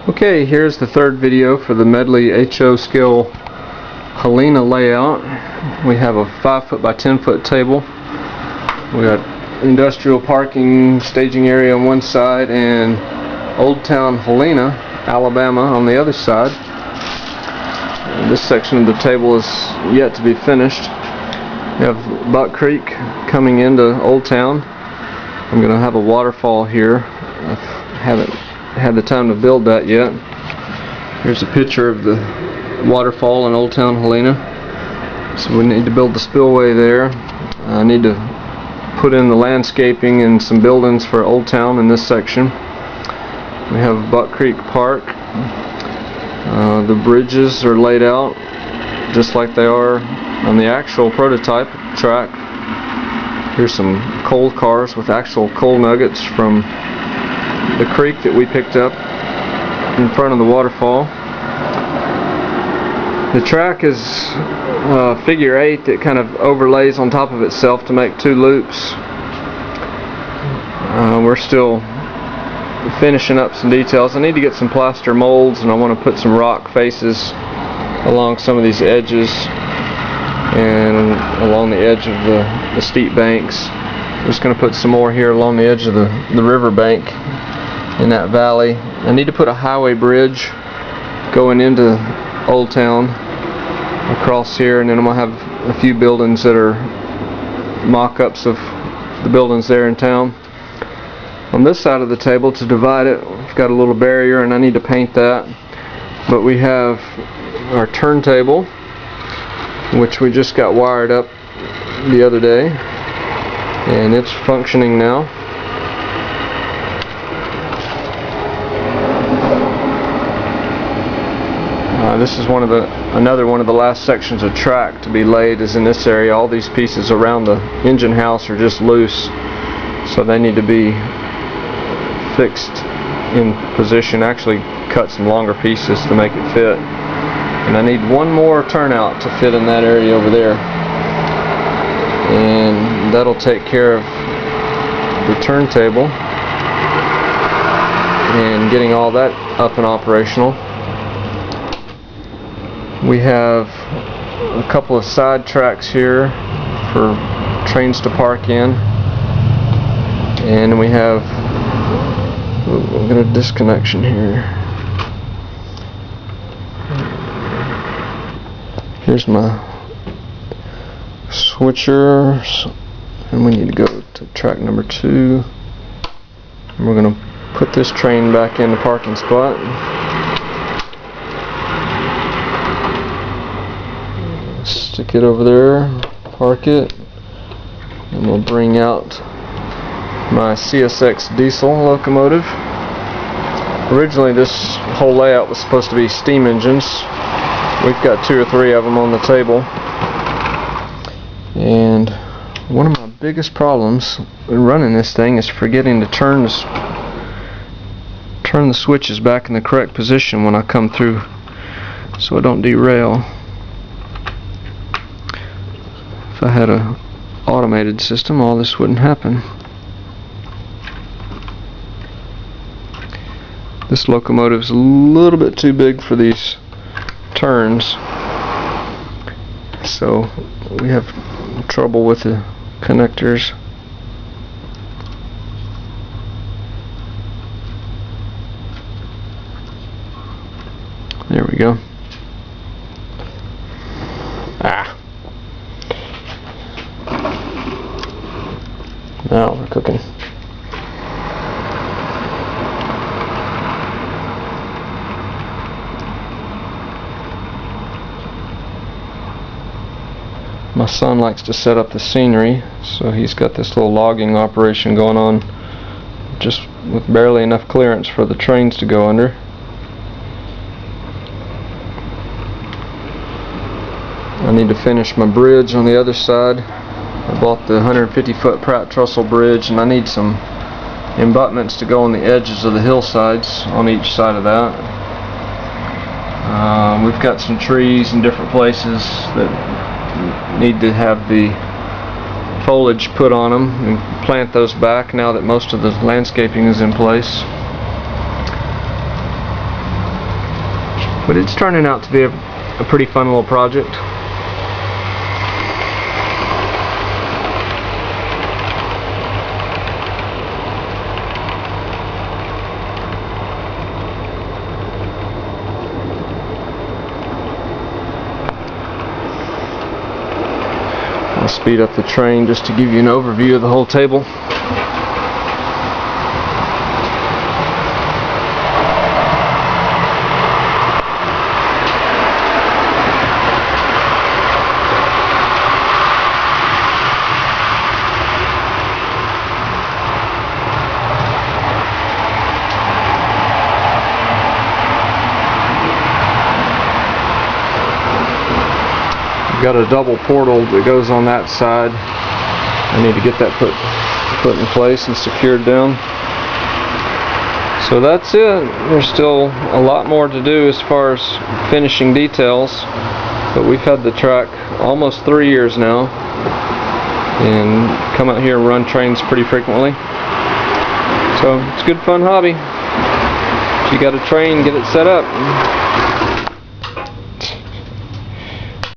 Okay, here's the third video for the Medley HO scale Helena layout. We have a 5 foot by 10 foot table. We got industrial parking staging area on one side and Old Town Helena, Alabama on the other side. This section of the table is yet to be finished. We have Buck Creek coming into Old Town. I'm going to have a waterfall here. I haven't had the time to build that yet. Here's a picture of the waterfall in Old Town Helena. So we need to build the spillway there. I need to put in the landscaping and some buildings for Old Town in this section. We have Buck Creek Park. The bridges are laid out just like they are on the actual prototype track. Here's some coal cars with actual coal nuggets from the creek that we picked up in front of the waterfall. The track is figure 8 that kind of overlays on top of itself to make 2 loops. We're still finishing up some details. I need to get some plaster molds, and I want to put some rock faces along some of these edges and along the edge of the steep banks. I'm just going to put some more here along the edge of the river bank in that valley. I need to put a highway bridge going into Old Town across here, and then I'm going to have a few buildings that are mock-ups of the buildings there in town. On this side of the table, to divide it, we've got a little barrier and I need to paint that. But we have our turntable, which we just got wired up the other day, and it's functioning now. This is another one of the last sections of track to be laid is in this area. All these pieces around the engine house are just loose, so they need to be fixed in position. Actually cut some longer pieces to make it fit. And I need one more turnout to fit in that area over there. And that'll take care of the turntable and getting all that up and operational. We have a couple of side tracks here for trains to park in, and we have we've got a disconnection here. Here's my switchers, and we need to go to track number 2, and we're going to put this train back in the parking spot. Stick it over there, park it, and we'll bring out my CSX diesel locomotive. Originally this whole layout was supposed to be steam engines. We've got 2 or 3 of them on the table, and one of my biggest problems in running this thing is forgetting to turn the switches back in the correct position when I come through, so I don't derail. If I had an automated system, all this wouldn't happen. This locomotive's a little bit too big for these turns, so we have trouble with the connectors. There we go. Now we're cooking. My son likes to set up the scenery, so he's got this little logging operation going on just with barely enough clearance for the trains to go under. I need to finish my bridge on the other side. I bought the 150 foot Pratt Trussell bridge, and I need some embutments to go on the edges of the hillsides on each side of that. We've got some trees in different places that need to have the foliage put on them and plant those back now that most of the landscaping is in place. But it's turning out to be a pretty fun little project. I'll speed up the train just to give you an overview of the whole table. Got a double portal that goes on that side. I need to get that put in place and secured down. So that's it. There's still a lot more to do as far as finishing details, but we've had the track almost 3 years now and come out here and run trains pretty frequently. So it's a good fun hobby. If you got a train, get it set up.